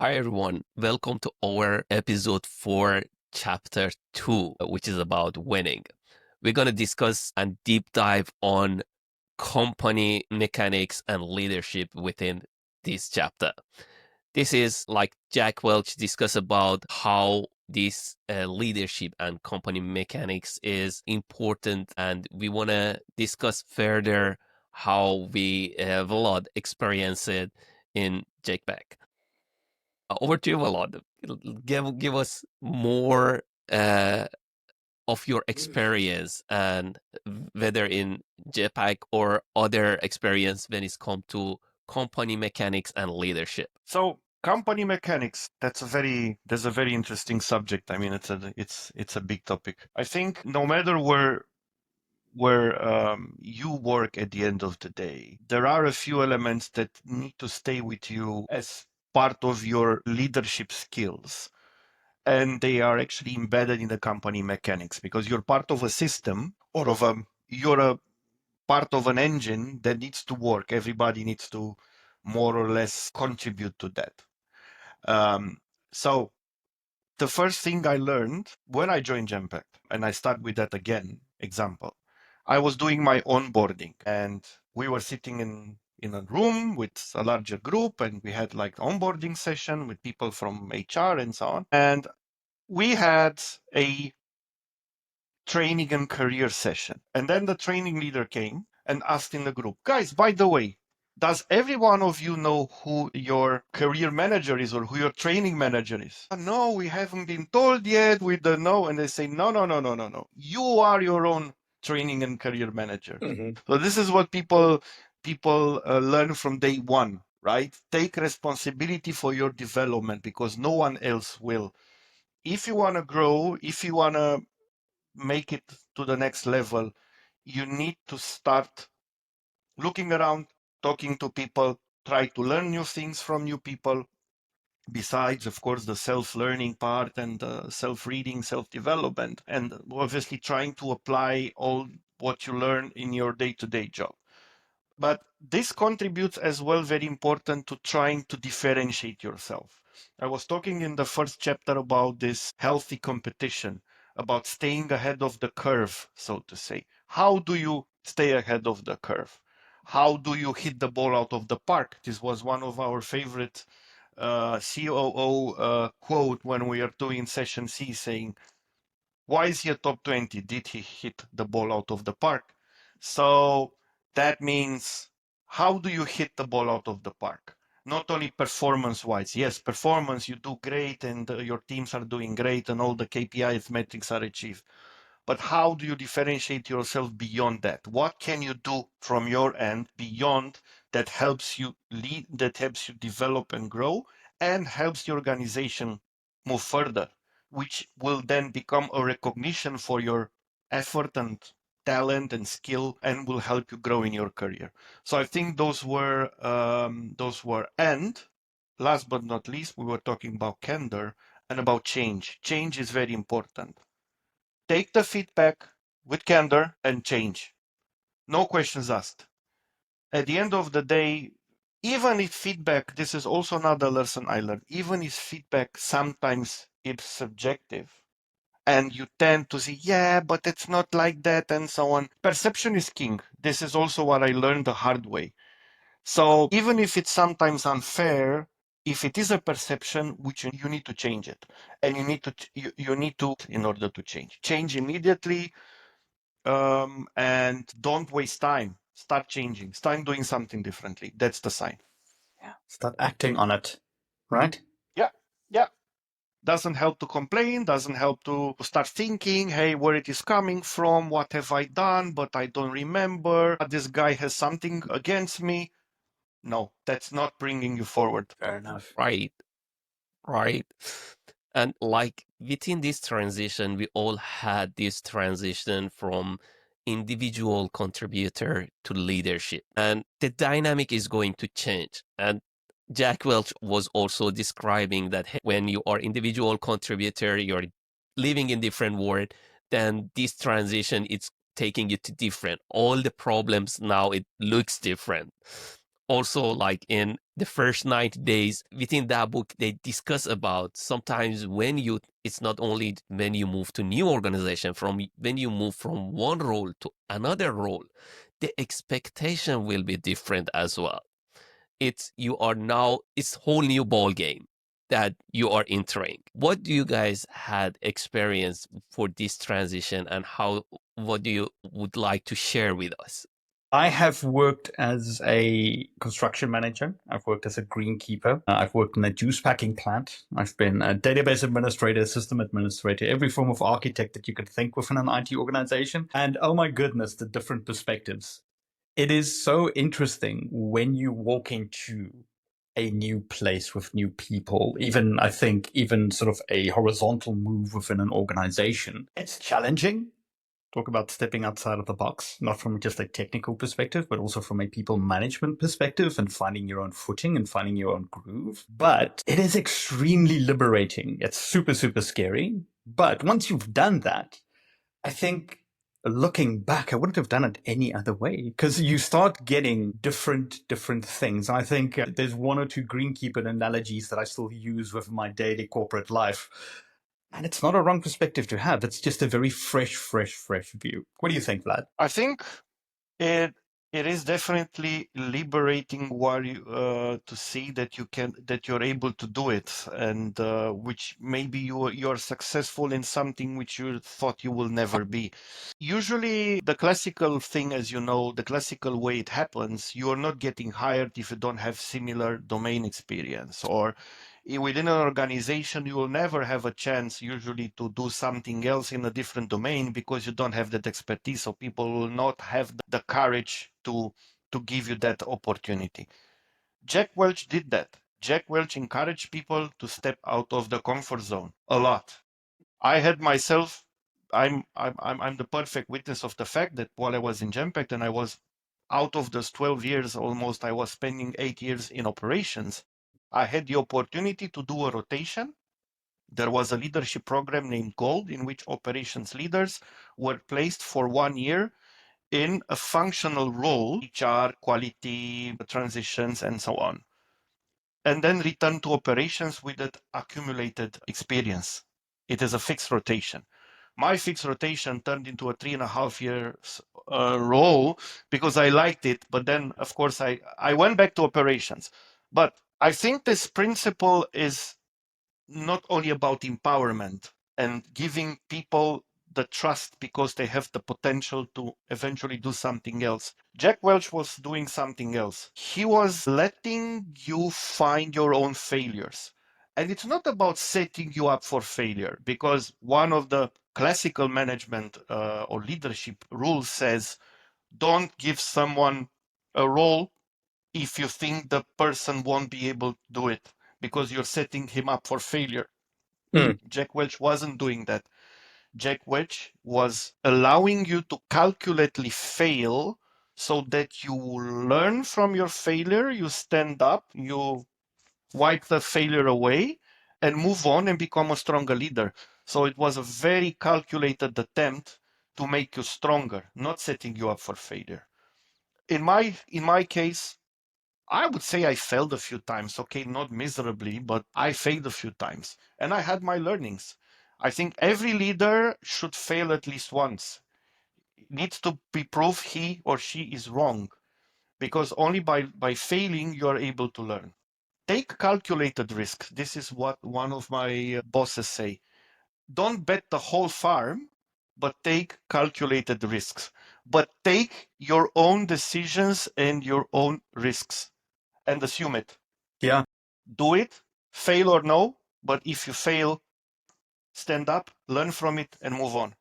Hi, everyone. Welcome to our episode 4, chapter 2, which is about winning. We're going to discuss and deep dive on company mechanics and leadership within this chapter. This is like Jack Welch discuss about how this leadership and company mechanics is important, and we want to discuss further how we Vlad experience it in Jake Beck. Over to you, Vlad. Give us more of your experience, and whether in JPEG or other experience when it's come to company mechanics and leadership. So company mechanics, that's a very interesting subject. I mean, it's a big topic. I think no matter where you work at the end of the day, there are a few elements that need to stay with you as part of your leadership skills. And they are actually embedded in the company mechanics because you're part of a system or you're a part of an engine that needs to work. Everybody needs to more or less contribute to that. Um, so the first thing I learned when I joined Genpact, and I start with that again, example, I was doing my onboarding and we were sitting in a room with a larger group and we had like onboarding session with people from HR and so on. And we had a training and career session. And then the training leader came and asked in the group, guys, by the way, does every one of you know who your career manager is or who your training manager is? No, we haven't been told yet. We don't know. And they say, no, no, no, no, no, no. You are your own training and career manager. So this is what people learn from day one, right? Take responsibility for your development because no one else will. If you want to grow, if you want to make it to the next level, you need to start looking around, talking to people, try to learn new things from new people. Besides, of course, the self-learning part and self-reading, self-development, and obviously trying to apply all what you learn in your day-to-day job. But this contributes as well, very important, to trying to differentiate yourself. I was talking in the first chapter about this healthy competition, about staying ahead of the curve, so to say. How do you stay ahead of the curve? How do you hit the ball out of the park? This was one of our favorite COO quote when we are doing session C, saying, why is he a top 20? Did he hit the ball out of the park? So that means, how do you hit the ball out of the park? Not only performance wise. Yes, performance, you do great and your teams are doing great and all the KPIs metrics are achieved. But how do you differentiate yourself beyond that? What can you do from your end beyond that helps you lead, that helps you develop and grow and helps the organization move further, which will then become a recognition for your effort and talent and skill and will help you grow in your career. So I think and last but not least, we were talking about candor and about change. Change is very important. Take the feedback with candor and change. No questions asked. At the end of the day, even if feedback, this is also another lesson I learned, even if feedback sometimes is subjective and you tend to say, yeah, but it's not like that and so on. Perception is king. This is also what I learned the hard way. So even if it's sometimes unfair, if it is a perception, which you need to change it, and you need to in order to change immediately, and don't waste time. Start changing. Start doing something differently. That's the sign. Yeah. Start acting on it, right? Yeah, yeah. Doesn't help to complain. Doesn't help to start thinking, hey, where it is coming from? What have I done? But I don't remember. This guy has something against me. No, that's not bringing you forward. Fair enough. Right, right. And like within this transition, we all had this transition from individual contributor to leadership. And the dynamic is going to change. And Jack Welch was also describing that when you are individual contributor, you're living in different world, then this transition it's taking you to different. All the problems now it looks different. Also, like in the first 90 days within that book, they discuss about sometimes it's not only when you move to new organization, when you move from one role to another role, the expectation will be different as well. It's whole new ball game that you are entering. What do you guys had experienced for this transition, and what do you would like to share with us? I have worked as a construction manager. I've worked as a greenkeeper. I've worked in a juice packing plant. I've been a database administrator, system administrator, every form of architect that you could think within an IT organization. And oh my goodness, the different perspectives. It is so interesting when you walk into a new place with new people, I think even sort of a horizontal move within an organization. It's challenging. Talk about stepping outside of the box, not from just a technical perspective, but also from a people management perspective and finding your own footing and finding your own groove. But it is extremely liberating. It's super, super scary. But once you've done that, I think looking back, I wouldn't have done it any other way because you start getting different things. And I think there's one or two greenkeeper analogies that I still use with my daily corporate life. And it's not a wrong perspective to have. It's just a very fresh view. What do you think, Vlad? I think it is definitely liberating to see that you're able to do it, and which maybe you're successful in something which you thought you will never be. Usually, the classical thing, as you know, the classical way it happens, you're not getting hired if you don't have similar domain experience, or within an organization, you will never have a chance usually to do something else in a different domain because you don't have that expertise. So people will not have the courage to give you that opportunity. Jack Welch did that. Jack Welch encouraged people to step out of the comfort zone a lot. I had myself, I'm the perfect witness of the fact that while I was in Genpact and I was out of those 12 years almost, I was spending 8 years in operations. I had the opportunity to do a rotation. There was a leadership program named Gold in which operations leaders were placed for 1 year in a functional role, HR, quality, transitions, and so on, and then return to operations with that accumulated experience. It is a fixed rotation. My fixed rotation turned into a 3.5 years role because I liked it. But then, of course, I went back to operations. But I think this principle is not only about empowerment and giving people the trust because they have the potential to eventually do something else. Jack Welch was doing something else. He was letting you find your own failures. And it's not about setting you up for failure, because one of the classical management or leadership rules says, don't give someone a role if you think the person won't be able to do it, because you're setting him up for failure. Jack Welch wasn't doing that. Jack Welch was allowing you to calculately fail so that you learn from your failure, you stand up, you wipe the failure away, and move on and become a stronger leader. So it was a very calculated attempt to make you stronger, not setting you up for failure. In my case, I would say I failed a few times. Okay, not miserably, but I failed a few times. And I had my learnings. I think every leader should fail at least once. It needs to be proved he or she is wrong. Because only by failing you are able to learn. Take calculated risk. This is what one of my bosses say. Don't bet the whole farm, but take calculated risks. But take your own decisions and your own risks and assume it. Yeah. Do it, fail or no, but if you fail, stand up, learn from it, and move on.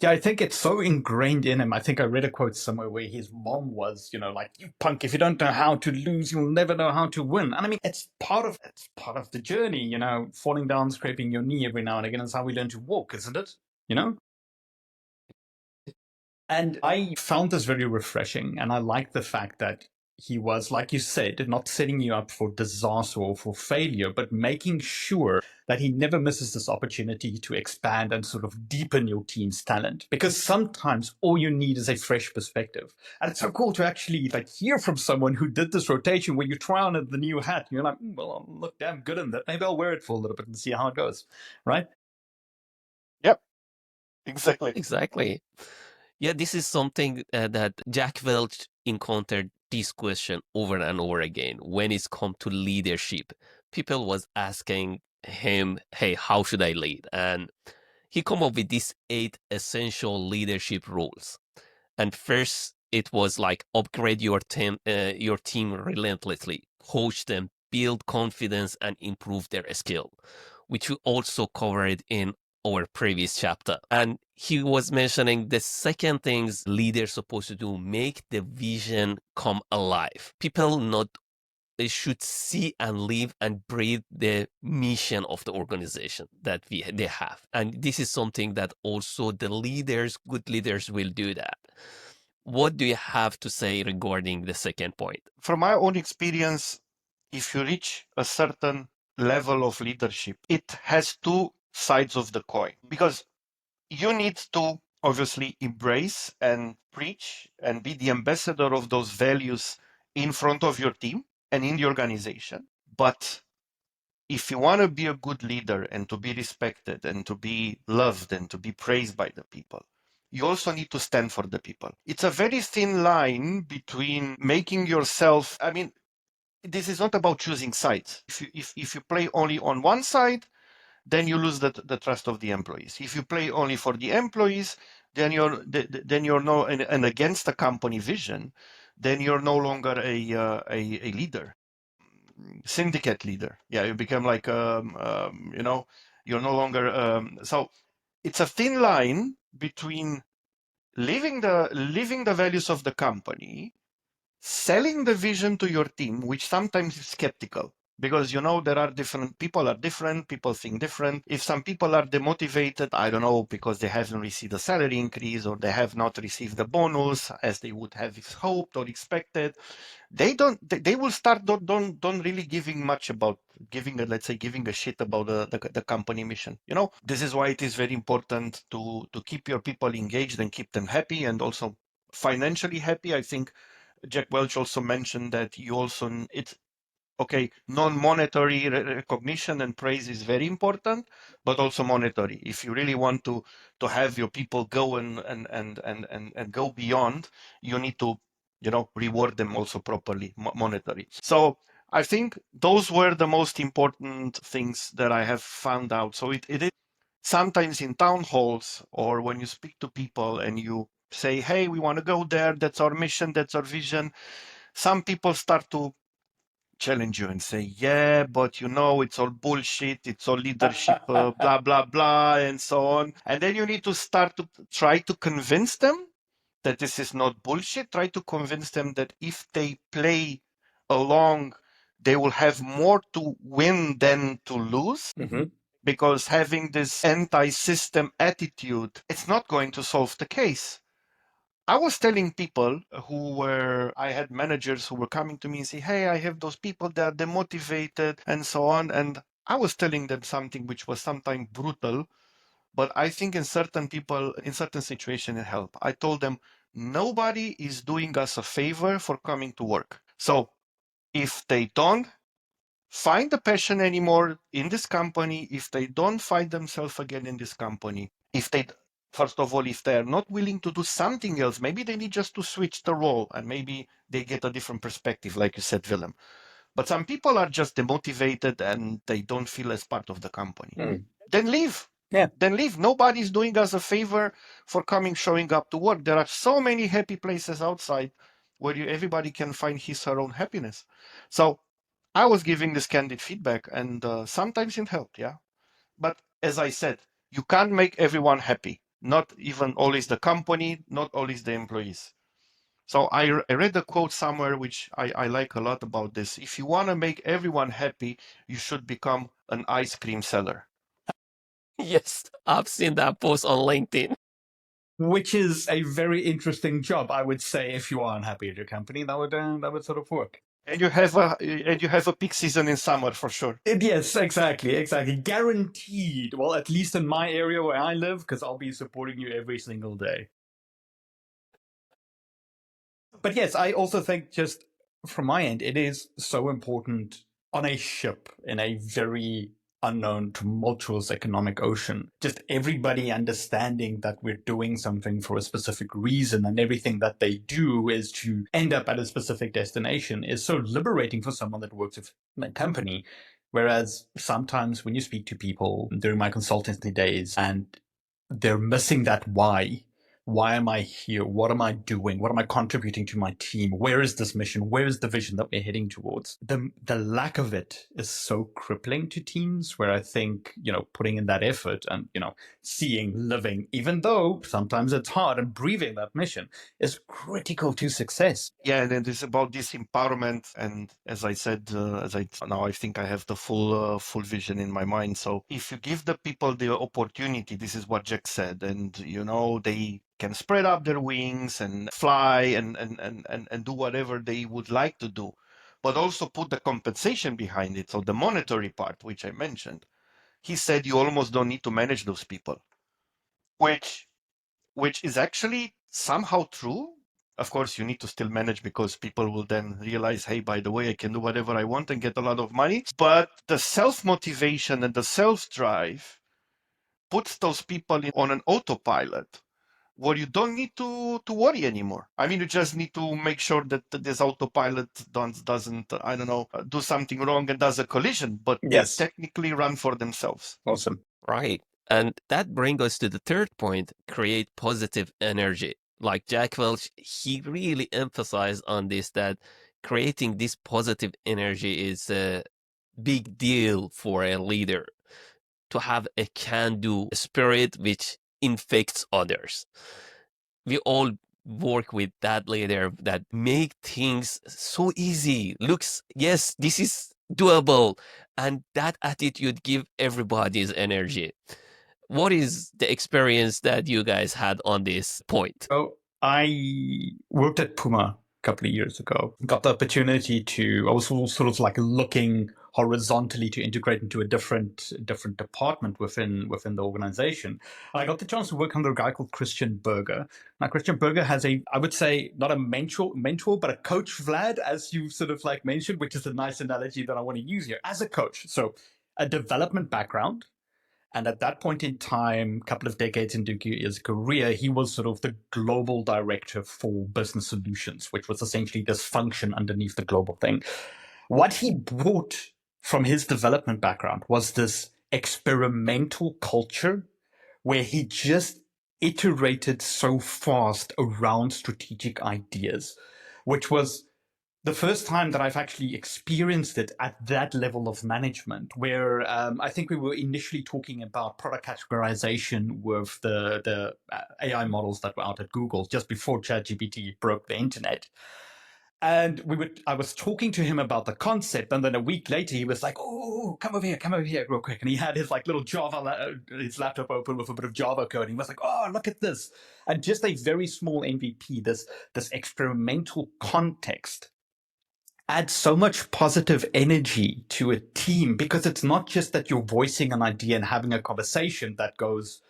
Yeah, I think it's so ingrained in him. I think I read a quote somewhere where his mom was, like, you punk, if you don't know how to lose, you'll never know how to win. And I mean, it's part of the journey, falling down, scraping your knee every now and again is how we learn to walk, isn't it? And I found this very refreshing, and I like the fact that he was, like you said, not setting you up for disaster or for failure, but making sure that he never misses this opportunity to expand and sort of deepen your team's talent. Because sometimes all you need is a fresh perspective. And it's so cool to actually hear from someone who did this rotation where you try on the new hat and you're like, well, I'll look damn good in that. Maybe I'll wear it for a little bit and see how it goes, right? Yep, exactly. Exactly. Yeah, this is something that Jack Welch encountered this question over and over again when it's come to leadership. People was asking him, hey, how should I lead? And he come up with these 8 essential leadership rules. And first, it was like upgrade your team relentlessly, coach them, build confidence, and improve their skill, which we also covered in our previous chapter. And he was mentioning the second things leaders supposed to do: make the vision come alive. People not they should see and live and breathe the mission of the organization that they have. And this is something that also the good leaders will do that. What do you have to say regarding the second point? From my own experience, if you reach a certain level of leadership, it has two sides of the coin, because you need to obviously embrace and preach and be the ambassador of those values in front of your team and in the organization. But if you want to be a good leader and to be respected and to be loved and to be praised by the people, you also need to stand for the people. It's a very thin line between making yourself, I mean, this is not about choosing sides. If you play only on one side, then you lose the trust of the employees. If you play only for the employees, then you're no and against the company vision, then you're no longer a leader, syndicate leader. Yeah, you become like you're no longer. So it's a thin line between living the values of the company, selling the vision to your team, which sometimes is skeptical, because there are different people think different. If some people are demotivated, I don't know, because they haven't received a salary increase or they have not received the bonus as they would have hoped or expected, they will start don't really giving much about giving a shit about the company mission. This is why it is very important to keep your people engaged and keep them happy and also financially happy. I think Jack Welch also mentioned that it's okay, non-monetary recognition and praise is very important, but also monetary. If you really want to have your people go and go beyond, you need to reward them also properly, monetary. So I think those were the most important things that I have found out. So it is sometimes in town halls or when you speak to people and you say, hey, we want to go there, that's our mission, that's our vision, some people start to challenge you and say, yeah, but it's all bullshit, it's all leadership, blah, blah, blah, and so on. And then you need to start to try to convince them that this is not bullshit. Try to convince them that if they play along, they will have more to win than to lose. Mm-hmm. Because having this anti-system attitude, it's not going to solve the case. I was telling people I had managers who were coming to me and say, hey, I have those people that are demotivated and so on. And I was telling them something which was sometimes brutal, but I think in certain people, in certain situations, it helped. I told them, nobody is doing us a favor for coming to work. So if they don't find the passion anymore in this company, if they don't find themselves again in this company, first of all, if they're not willing to do something else, maybe they need just to switch the role and maybe they get a different perspective, like you said, Willem. But some people are just demotivated and they don't feel as part of the company. Then leave. Yeah. Then leave. Nobody's doing us a favor for showing up to work. There are so many happy places outside where everybody can find her own happiness. So I was giving this candid feedback, and sometimes it helped, yeah. But as I said, you can't make everyone happy. Not even always the company, not always the employees. So I read a quote somewhere which I like a lot about this. If you want to make everyone happy, you should become an ice cream seller. Yes, I've seen that post on LinkedIn. which is a very interesting job, I would say. If you are unhappy at your company, that would sort of work. And you have a peak season in summer for sure. Yes, exactly, guaranteed. Well, at least in my area where I live, because I'll be supporting you every single day. But yes, I also think, just from my end, it is so important on a ship in a very unknown, tumultuous economic ocean. Just everybody understanding that we're doing something for a specific reason, and everything that they do is to end up at a specific destination, is so liberating for someone that works with a company. Whereas sometimes when you speak to people during my consultancy days and they're missing that why am I here? What am I doing? What am I contributing to my team? Where is this mission? Where is the vision that we're heading towards? The lack of it is so crippling to teams, where I think, putting in that effort and, seeing, living, even though sometimes it's hard, and breathing that mission is critical to success. Yeah, and it's about this empowerment. And as I said, now I think I have the full vision in my mind. So if you give the people the opportunity, this is what Jack said, and they can spread up their wings and fly and do whatever they would like to do, but also put the compensation behind it. So the monetary part, which I mentioned, he said you almost don't need to manage those people, which is actually somehow true. Of course, you need to still manage, because people will then realize, hey, by the way, I can do whatever I want and get a lot of money. But the self-motivation and the self-drive puts those people on an autopilot, where you don't need to worry anymore. I mean, you just need to make sure that this autopilot doesn't, I don't know, do something wrong and does a collision, but Yes. they technically run for themselves. Awesome. Right. And that brings us to the third point: create positive energy. Like Jack Welch, he really emphasized on this, that creating this positive energy is a big deal for a leader, to have a can-do spirit which infects others. We all work with that leader that make things so easy. Looks, yes, this is doable. And that attitude give everybody's energy. What is the experience that you guys had on this point? Oh, I worked at Puma a couple of years ago. Got the opportunity I was sort of like looking horizontally to integrate into a different department within the organization. I got the chance to work under a guy called Christian Berger. Now, Christian Berger has I would say, not a mentor, but a coach, Vlad, as you sort of like mentioned, which is a nice analogy that I want to use here, as a coach. So a development background. And at that point in time, a couple of decades into his career, he was sort of the global director for business solutions, which was essentially this function underneath the global thing. What he brought from his development background was this experimental culture where he just iterated so fast around strategic ideas, which was the first time that I've actually experienced it at that level of management, where I think we were initially talking about product categorization with the AI models that were out at Google just before ChatGPT broke the internet. And I was talking to him about the concept, and then a week later he was like, "Oh, come over here real quick." And he had his like little his laptop open with a bit of Java code. And he was like, "Oh, look at this." And just a very small MVP, this experimental context, adds so much positive energy to a team, because it's not just that you're voicing an idea and having a conversation that goes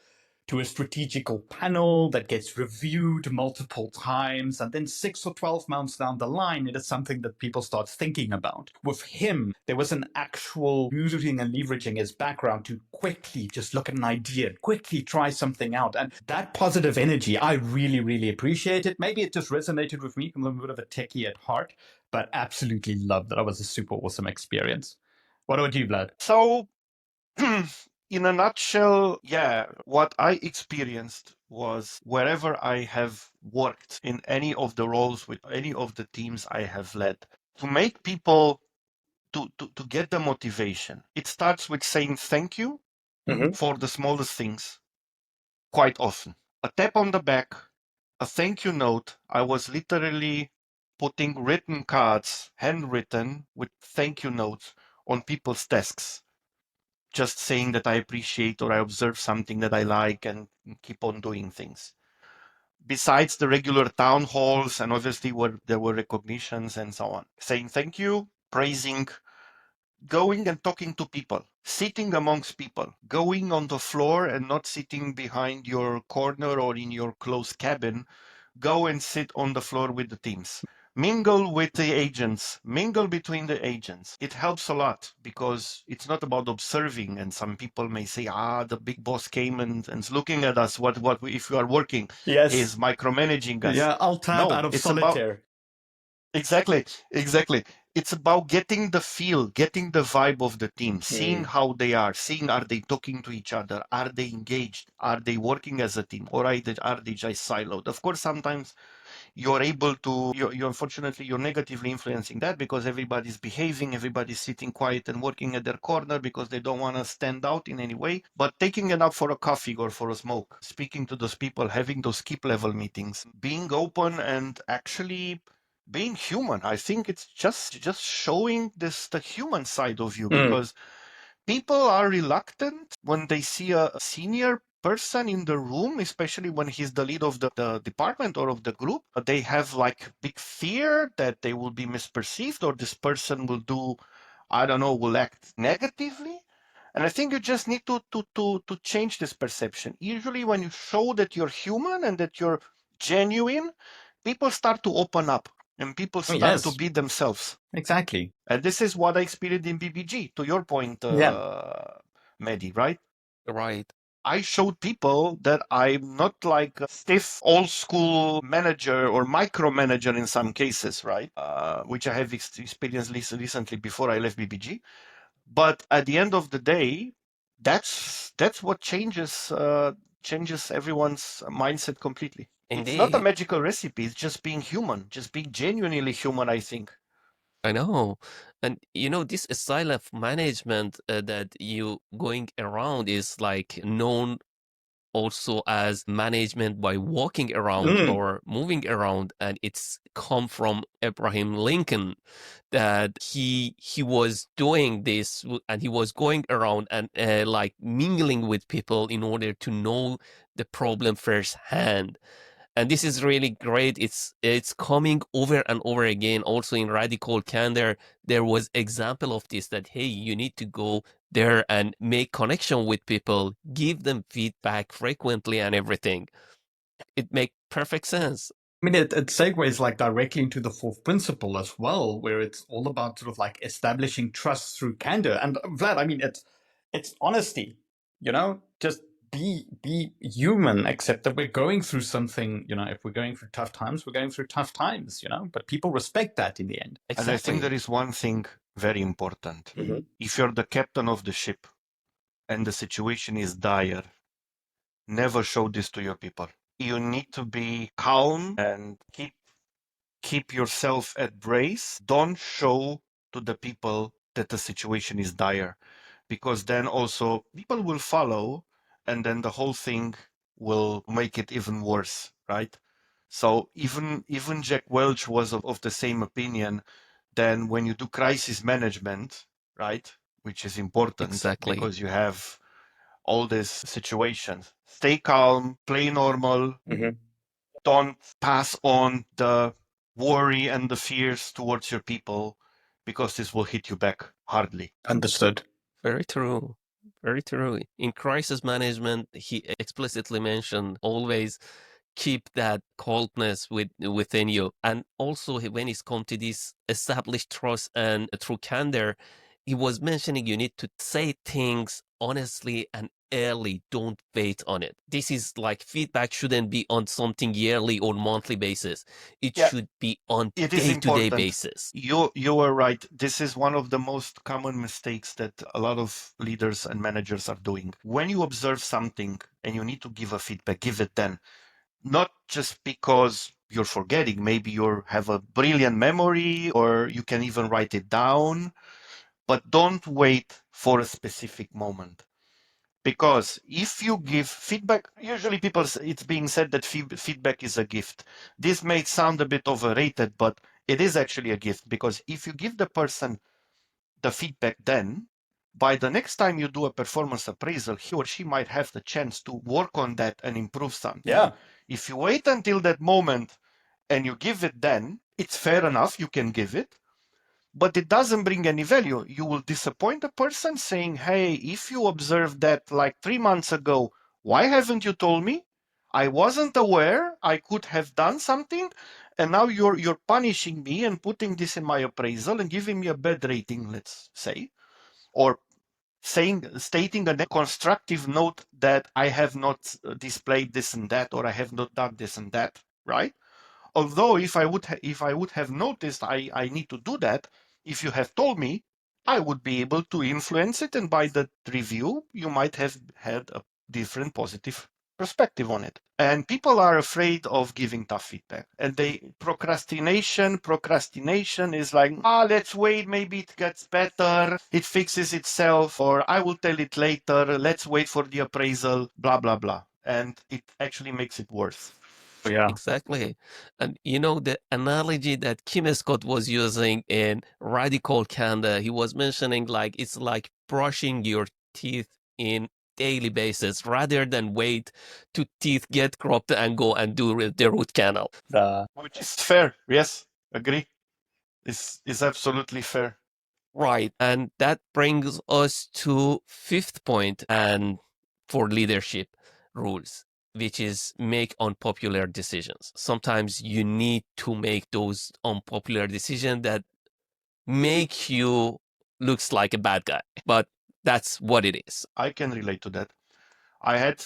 to a strategical panel that gets reviewed multiple times, and then 6 or 12 months down the line, it is something that people start thinking about. With him, there was an actual using and leveraging his background to quickly just look at an idea, quickly try something out. And that positive energy, I really, really appreciate it. Maybe it just resonated with me. I'm a bit of a techie at heart, but absolutely loved it. That was a super awesome experience. What about you, Vlad? So, in a nutshell, yeah, what I experienced was, wherever I have worked in any of the roles with any of the teams I have led, to make people to get the motivation, it starts with saying thank you for the smallest things. Quite often, a tap on the back, a thank you note. I was literally putting written cards, handwritten, with thank you notes on people's desks, just saying that I appreciate or I observe something that I like, and keep on doing things. besides the regular town halls, and obviously there were recognitions and so on, saying thank you, praising, going and talking to people, sitting amongst people, going on the floor and not sitting behind your corner or in your closed cabin. Go and sit on the floor with the teams. Mingle with the agents, mingle between the agents. It helps a lot because it's not about observing. And some people may say, the big boss came and is looking at us. What if you are working? Yes. Is micromanaging us. Yeah, I'll tab No, out of it's solitaire. Exactly. It's about getting the feel, getting the vibe of the team, seeing how they are, seeing are they talking to each other, are they engaged, are they working as a team, or are they just siloed? Of course, sometimes you're able to, you unfortunately, you're negatively influencing that because everybody's behaving, everybody's sitting quiet and working at their corner because they don't want to stand out in any way. But taking it up for a coffee or for a smoke, speaking to those people, having those skip level meetings, being open and actually being human. I think it's just showing the human side of you because people are reluctant when they see a senior person in the room, especially when he's the lead of the department or of the group. They have like big fear that they will be misperceived or this person will do, I don't know, will act negatively. And I think you just need to change this perception. Usually when you show that you're human and that you're genuine, people start to open up and people start to be themselves. Exactly. And this is what I experienced in BBG, to your point, Mehdi, right? Right. I showed people that I'm not like a stiff old school manager or micromanager in some cases, right? Which I have experienced recently before I left BBG. But at the end of the day, that's what changes everyone's mindset completely. Indeed. It's not a magical recipe. It's just being human, just being genuinely human, I think. I know. And this style of management that you going around is like known also as management by walking around or moving around, and it's come from Abraham Lincoln, that he was doing this and he was going around and like mingling with people in order to know the problem firsthand. And this is really great. It's coming over and over again. Also in Radical Candor, there was example of this, that hey, you need to go there and make connection with people, give them feedback frequently and everything. It makes perfect sense. I mean, it segues like directly into the fourth principle as well, where it's all about sort of like establishing trust through candor. And Vlad, I mean, it's honesty, just be human, accept that we're going through something, if we're going through tough times, we're going through tough times, but people respect that in the end. Exactly. And I think there is one thing very important. Mm-hmm. If you're the captain of the ship and the situation is dire, never show this to your people. You need to be calm and keep yourself at brace. Don't show to the people that the situation is dire, because then also people will follow and then the whole thing will make it even worse, right? So even Jack Welch was of the same opinion. Then when you do crisis management, right, which is important, exactly, because you have all these situations, stay calm, play normal, don't pass on the worry and the fears towards your people, because this will hit you back hardly. Understood. Very true. Very true. In crisis management, he explicitly mentioned always keep that coldness within you. And also when it's come to this established trust and through candor, he was mentioning you need to say things honestly and early. Don't wait on it. This is like feedback shouldn't be on something yearly or monthly basis. It should be on day-to-day basis. You are right. This is one of the most common mistakes that a lot of leaders and managers are doing. When you observe something and you need to give a feedback, give it then. Not just because you're forgetting. Maybe you have a brilliant memory or you can even write it down, but don't wait for a specific moment. Because if you give feedback, usually it's being said that feedback is a gift. This may sound a bit overrated, but it is actually a gift, because if you give the person the feedback then, by the next time you do a performance appraisal, he or she might have the chance to work on that and improve something. Yeah. If you wait until that moment and you give it then, it's fair enough, you can give it, but it doesn't bring any value. You will disappoint the person saying, hey, if you observed that like 3 months ago, why haven't you told me? I wasn't aware, I could have done something, and now you're punishing me and putting this in my appraisal and giving me a bad rating, let's say, or stating a constructive note that I have not displayed this and that, or I have not done this and that, right? Although if I would have noticed I need to do that, if you have told me, I would be able to influence it, and by the review, you might have had a different positive perspective on it. And people are afraid of giving tough feedback. And procrastination is like, let's wait, maybe it gets better, it fixes itself, or I will tell it later, let's wait for the appraisal, blah, blah, blah. And it actually makes it worse. Yeah. Exactly. And the analogy that Kim Scott was using in Radical Candor, he was mentioning like it's like brushing your teeth in daily basis rather than wait to teeth get cropped and go and do the root canal. Which is fair. Yes, agree. Is absolutely fair. Right. And that brings us to fifth point and for leadership rules, which is make unpopular decisions. Sometimes you need to make those unpopular decisions that make you looks like a bad guy, but that's what it is. I can relate to that. I had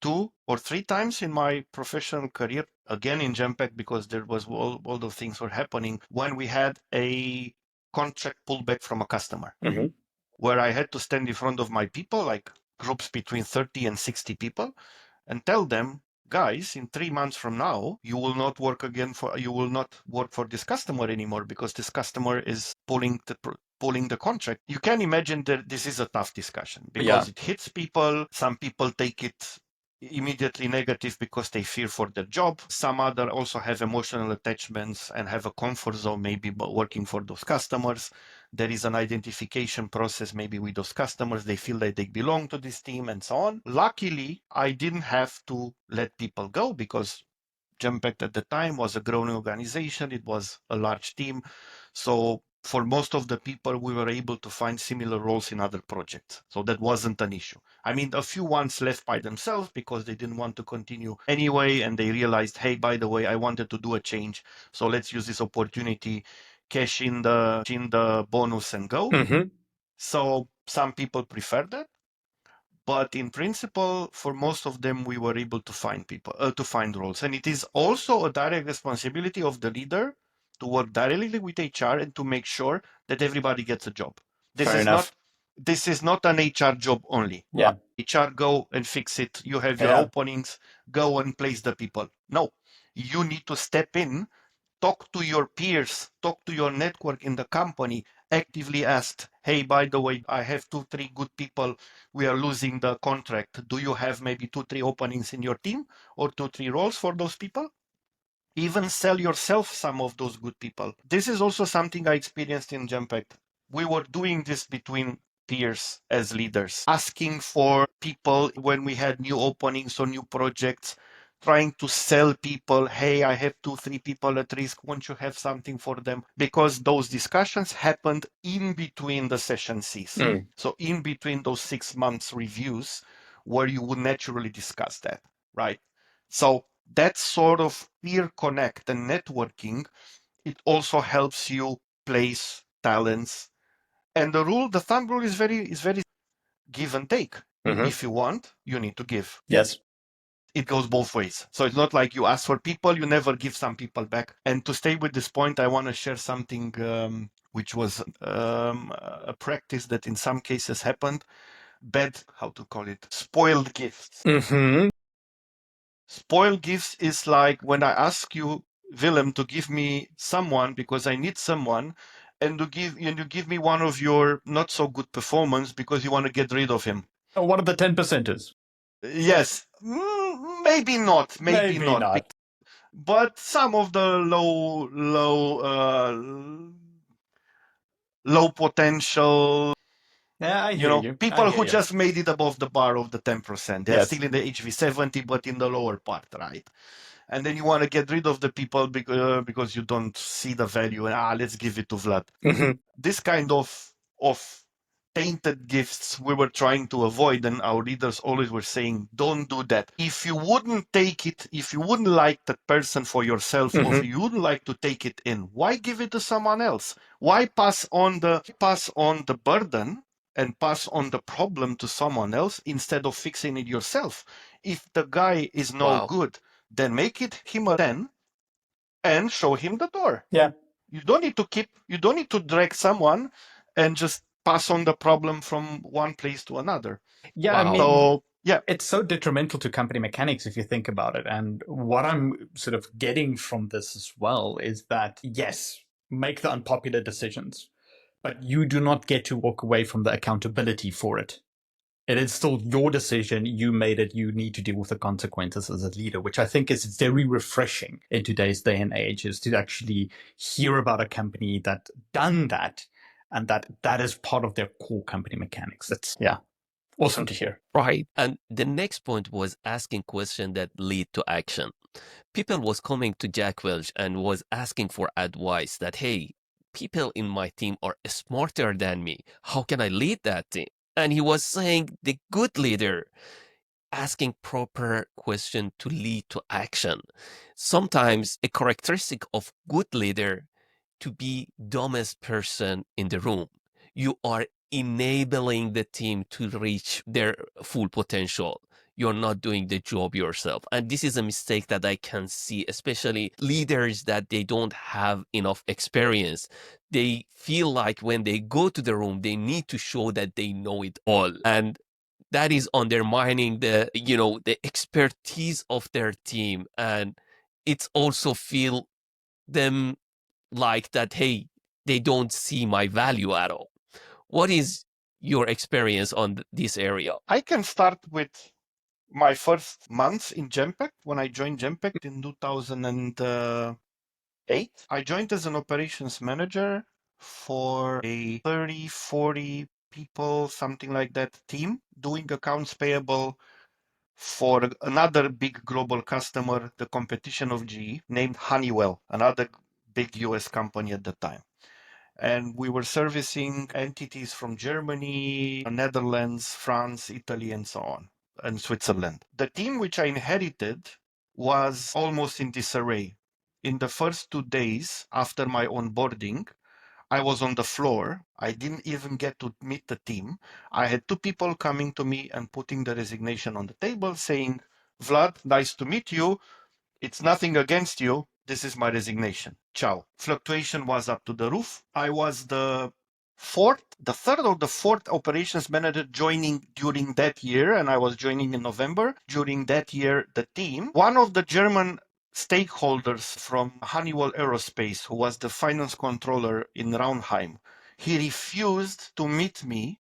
2 or 3 times in my professional career, again in Genpact, because there was all those things were happening, when we had a contract pullback from a customer, where I had to stand in front of my people, like groups between 30 and 60 people, and tell them, guys, in 3 months from now, you will not work for this customer anymore, because this customer is pulling the contract. You can imagine that this is a tough discussion, because it hits people. Some people take it immediately negative because they fear for their job. Some other also have emotional attachments and have a comfort zone, maybe working for those customers. There is an identification process maybe with those customers. They feel that they belong to this team and so on. Luckily, I didn't have to let people go, because Genpact at the time was a growing organization. It was a large team. So for most of the people, we were able to find similar roles in other projects. So that wasn't an issue. I mean, a few ones left by themselves because they didn't want to continue anyway. And they realized, hey, by the way, I wanted to do a change. So let's use this opportunity, cash in the bonus and go. So some people prefer that. But in principle, for most of them, we were able to find roles. And it is also a direct responsibility of the leader to work directly with HR and to make sure that everybody gets a job. This is not an HR job only. Yeah. HR, go and fix it. You have your openings, go and place the people. No, you need to step in, talk to your peers, talk to your network in the company, actively asked, hey, by the way, I have 2-3 good people. We are losing the contract. Do you have maybe 2-3 openings in your team, or 2-3 roles for those people? Even sell yourself some of those good people. This is also something I experienced in Genpact. We were doing this between peers as leaders, asking for people when we had new openings or new projects, trying to sell people, hey, I have 2-3 people at risk, won't you have something for them? Because those discussions happened in between the session Cs. So in between those 6 months reviews, where you would naturally discuss that, right? So that sort of peer connect and networking, it also helps you place talents. And the thumb rule is very give and take. If you want, you need to give. Yes. It goes both ways. So it's not like you ask for people, you never give some people back. And to stay with this point, I want to share something which was a practice that in some cases happened. Spoiled gifts. Spoiled gifts is like when I ask you, Willem, to give me someone because I need someone, and you give me one of your not so good performance because you want to get rid of him. One of the 10%ers. Yes, maybe not. Maybe not. But some of the low potential Yeah, I You hear know, you. people who just made it above the bar of the 10%. They're Yes. still in the HV70, but in the lower part, right? And then you want to get rid of the people because you don't see the value. And let's give it to Vlad. This kind of tainted gifts we were trying to avoid, and our leaders always were saying, don't do that. If you wouldn't take it, if you wouldn't like that person for yourself, or if you wouldn't like to take it in, why give it to someone else? Why pass on the burden and pass on the problem to someone else instead of fixing it yourself? If the guy is no good, then make it him a 10 and show him the door. Yeah. You don't need to drag someone and just pass on the problem from one place to another. Yeah, I mean, So, yeah. it's so detrimental to company mechanics if you think about it. And what I'm sort of getting from this as well is that, yes, make the unpopular decisions, but you do not get to walk away from the accountability for it. It is still your decision. You made it. You need to deal with the consequences as a leader, which I think is very refreshing in today's day and age, is to actually hear about a company that done that, and that is part of their core company mechanics. That's, yeah, awesome to hear. Right. And the next point was asking questions that lead to action. People was coming to Jack Welch and was asking for advice that, hey, people in my team are smarter than me. How can I lead that team? And he was saying the good leader asking proper question to lead to action. Sometimes a characteristic of good leader to be dumbest person in the room. You are enabling the team to reach their full potential. You're not doing the job yourself. And this is a mistake that I can see, especially leaders that they don't have enough experience. They feel like when they go to the room, they need to show that they know it all. And that is undermining the expertise of their team. And it's also feel them like that, hey, they don't see my value at all. What is your experience on this area? I can start with my first months in Genpact. When I joined Genpact in 2008, I joined as an operations manager for a 30, 40 people, something like that team, doing accounts payable for another big global customer, the competition of GE, named Honeywell, another big US company at the time. And we were servicing entities from Germany, Netherlands, France, Italy, and so on, and Switzerland. The team which I inherited was almost in disarray. In the first 2 days after my onboarding, I was on the floor. I didn't even get to meet the team. I had 2 people coming to me and putting the resignation on the table saying, Vlad, nice to meet you. It's nothing against you. This is my resignation. Ciao. Fluctuation was up to the roof. I was the third or the fourth operations manager joining during that year, and I was joining in November. During that year, the team, one of the German stakeholders from Honeywell Aerospace, who was the finance controller in Raunheim, he refused to meet me.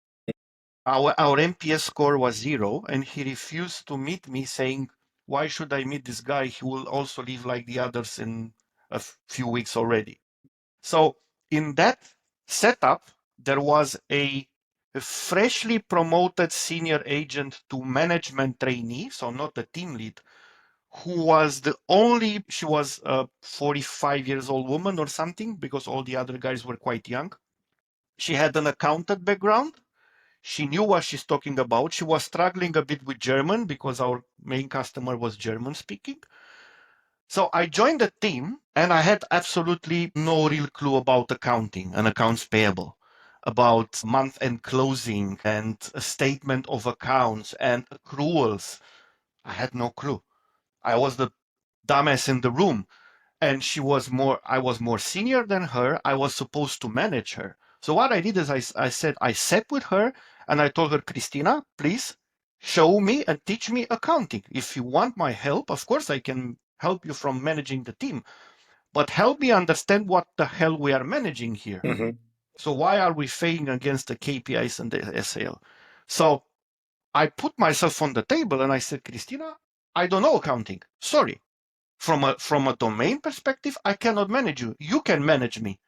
Our NPS score was 0, and he refused to meet me, saying, why should I meet this guy? He will also leave like the others in a few weeks already. So in that setup, there was a freshly promoted senior agent to management trainee, so not the team lead, who was she was a 45 years old woman or something, because all the other guys were quite young. She had an accountant background. She knew what she's talking about. She was struggling a bit with German because our main customer was German speaking. So I joined the team and I had absolutely no real clue about accounting and accounts payable, about month-end closing and a statement of accounts and accruals. I had no clue. I was the dumbass in the room, and I was more senior than her. I was supposed to manage her. So what I did is I sat with her and I told her, Christina, please show me and teach me accounting. If you want my help, of course I can help you from managing the team, but help me understand what the hell we are managing here. So why are we failing against the KPIs and the SAL? So I put myself on the table and I said, Christina, I don't know accounting. Sorry. From a domain perspective, I cannot manage you. You can manage me.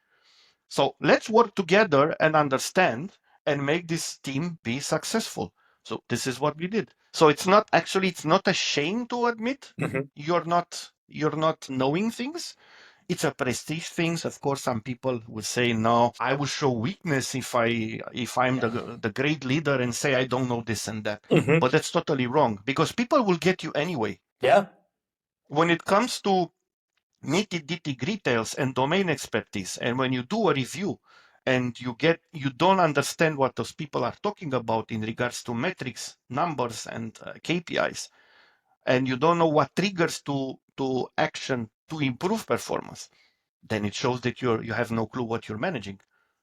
So let's work together and understand and make this team be successful. So this is what we did. So it's not a shame to admit you're not knowing things. It's a prestige thing. Of course, some people would say, no, I will show weakness if I'm the great leader and say I don't know this and that. But that's totally wrong, because people will get you anyway. Yeah. When it comes to nitty-gritty details and domain expertise, and when you do a review and you don't understand what those people are talking about in regards to metrics, numbers, and KPIs, and you don't know what triggers to action to improve performance, then it shows that you have no clue what you're managing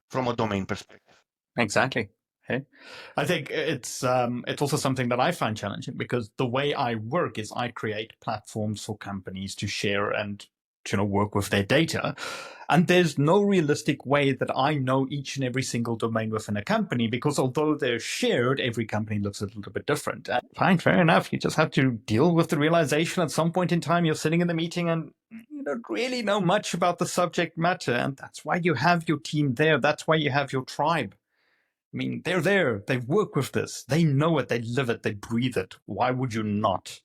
from a domain perspective. Exactly. Okay. I think it's also something that I find challenging, because the way I work is I create platforms for companies to share and work with their data. And there's no realistic way that I know each and every single domain within a company, because although they're shared, every company looks a little bit different. And fine, fair enough. You just have to deal with the realization at some point in time you're sitting in the meeting and you don't really know much about the subject matter. And that's why you have your team there. That's why you have your tribe. I mean, they're there. They work with this. They know it. They live it. They breathe it. Why would you not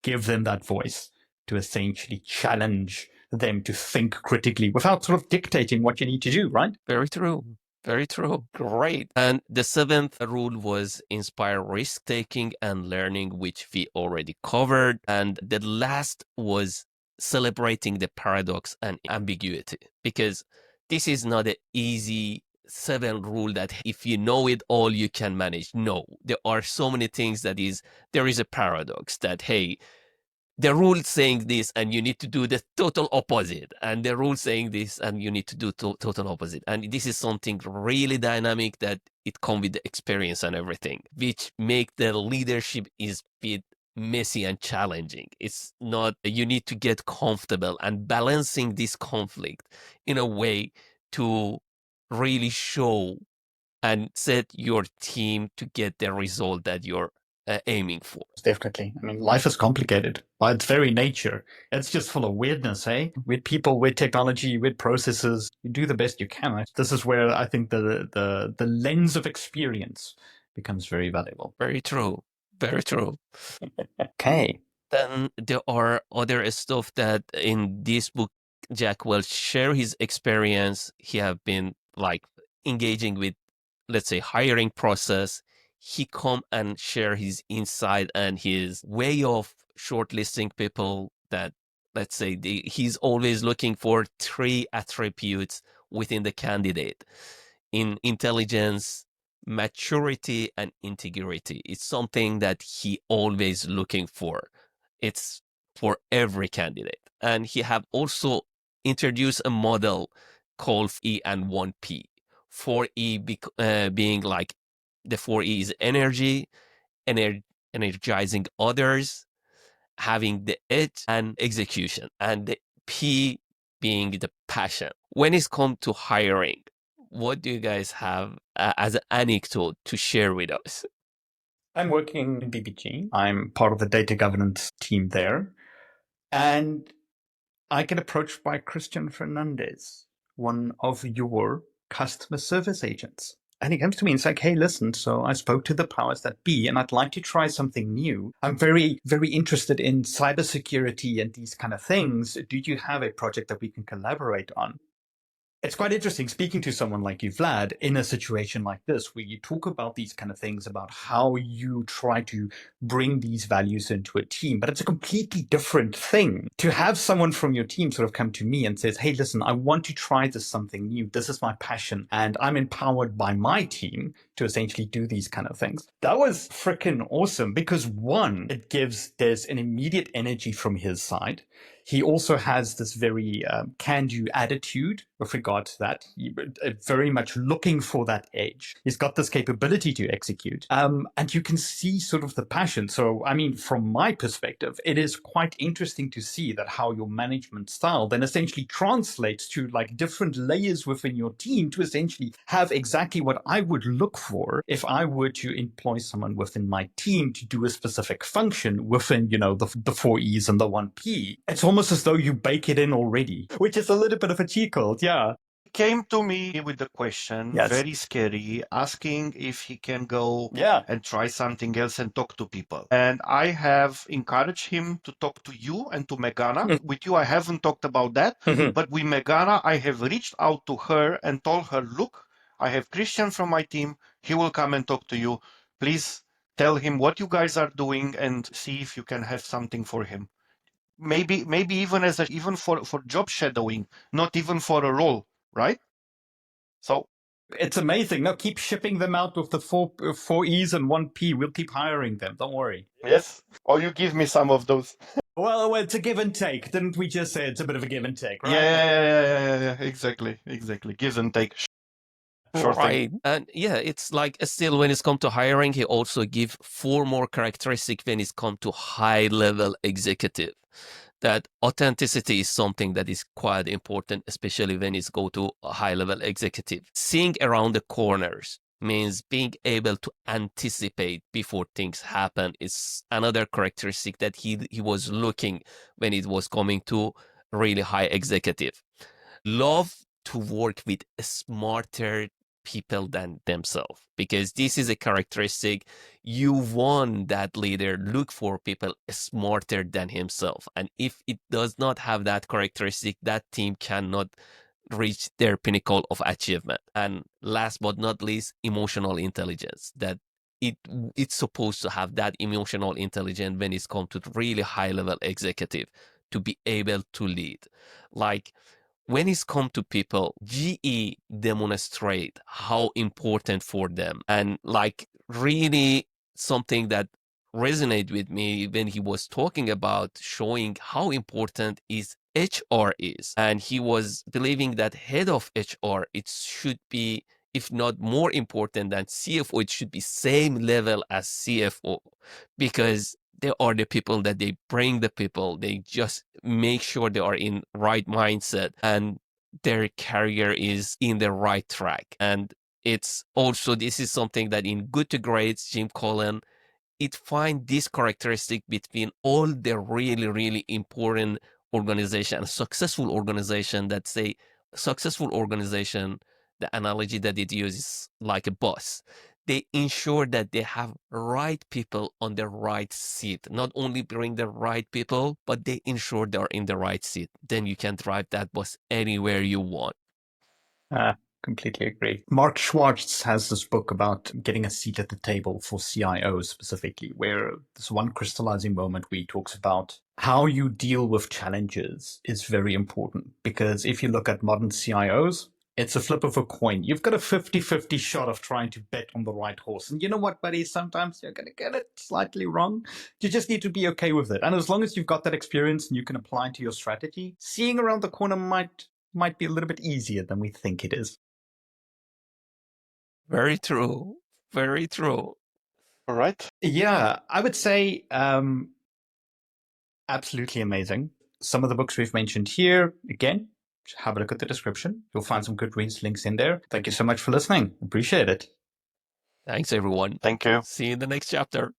give them that voice to essentially challenge them to think critically without sort of dictating what you need to do, right? Very true. Very true. Great. And the seventh rule was inspire risk-taking and learning, which we already covered. And the last was celebrating the paradox and ambiguity, because this is not an easy 7 rule that if you know it all, you can manage. No, there are so many things there is a paradox that, hey, the rule saying this and you need to do the total opposite, and the rule saying this and you need to do total opposite. And this is something really dynamic that it comes with the experience and everything, which make the leadership is bit messy and challenging. It's not, you need to get comfortable and balancing this conflict in a way to really show and set your team to get the result that you're aiming for. Definitely. I mean, life is complicated by its very nature. It's just full of weirdness, eh? With people, with technology, with processes. You do the best you can. This is where I think the lens of experience becomes very valuable. Very true. Very true. Okay. Then there are other stuff that in this book, Jack Welch share his experience. He have been like engaging with, let's say, hiring process. He come and share his insight and his way of shortlisting people that, let's say, he's always looking for 3 attributes within the candidate: in intelligence, maturity, and integrity. It's something that he always looking for. It's for every candidate. And he have also introduced a model called E and 1P. 4E being like, the 4E is energy, energizing others, having the edge, and execution. And the P being the passion. When it's come to hiring, what do you guys have as an anecdote to share with us? I'm working in BBG. I'm part of the data governance team there. And I get approached by Christian Fernandez, one of your customer service agents. And he comes to me and says, like, hey, listen, so I spoke to the powers that be, and I'd like to try something new. I'm very, very interested in cybersecurity and these kind of things. Do you have a project that we can collaborate on? It's quite interesting speaking to someone like you, Vlad, in a situation like this, where you talk about these kind of things, about how you try to bring these values into a team. But it's a completely different thing to have someone from your team sort of come to me and says, hey, listen, I want to try this something new. This is my passion. And I'm empowered by my team to essentially do these kind of things. That was freaking awesome, because one, there's an immediate energy from his side. He also has this very can-do attitude with regard to that. Very much looking for that edge. He's got this capability to execute. And you can see sort of the passion. So, I mean, from my perspective, it is quite interesting to see that how your management style then essentially translates to like different layers within your team to essentially have exactly what I would look for if I were to employ someone within my team to do a specific function within, the 4 E's and the 1P. It's almost as though you bake it in already, which is a little bit of a cheat code, yeah. Came to me with the question, Yes. very scary, asking if he can go Yeah. and try something else and talk to people. And I have encouraged him to talk to you and to Megana. With you, I haven't talked about that. But with Megana, I have reached out to her and told her, look, I have Christian from my team. He will come and talk to you. Please tell him what you guys are doing and see if you can have something for him. Maybe even even for job shadowing, not even for a role, right? So It's amazing. No, keep shipping them out with the four E's and one P. We'll keep hiring them. Don't worry. yes, or you give me some of those. Well, it's a give and take. Didn't we just say it's a bit of a give and take, right? Yeah. Exactly. Give and take. Sure right. thing. And yeah, it's like still when it's come to hiring, he also give 4 more characteristics when it's come to high level executive. That authenticity is something that is quite important, especially when it's go to a high level executive. Seeing around the corners means being able to anticipate before things happen is another characteristic that he was looking when it was coming to really high executive. Love to work with smarter people than themselves, because this is a characteristic you want that leader look for people smarter than himself. And if it does not have that characteristic, that team cannot reach their pinnacle of achievement. And last but not least, emotional intelligence, that it's supposed to have that emotional intelligence when it's come to really high level executive to be able to lead. Like when it's come to people, GE demonstrate how important for them, and like really something that resonate with me when he was talking about showing how important is HR is. And he was believing that head of HR, it should be, if not more important than CFO, it should be same level as CFO, because they are the people that they bring the people. They just make sure they are in right mindset and their career is in the right track. And it's also, this is something that in Good to Great, Jim Collin, it find this characteristic between all the really, really important organization, successful organization, that say successful organization, the analogy that it uses like a bus. They ensure that they have right people on the right seat. Not only bring the right people, but they ensure they're in the right seat. Then you can drive that bus anywhere you want. Completely agree. Mark Schwartz has this book about getting a seat at the table for CIOs specifically, where this one crystallizing moment where he talks about how you deal with challenges is very important. Because if you look at modern CIOs, it's a flip of a coin. You've got a 50-50 shot of trying to bet on the right horse. And you know what, buddy? Sometimes you're going to get it slightly wrong. You just need to be okay with it. And as long as you've got that experience and you can apply it to your strategy, seeing around the corner might be a little bit easier than we think it is. Very true. Very true. All right. Yeah, I would say absolutely amazing. Some of the books we've mentioned here, again, have a look at the description. You'll find some good links in there. Thank you so much for listening. Appreciate it. Thanks, everyone. Thank you. See you in the next chapter.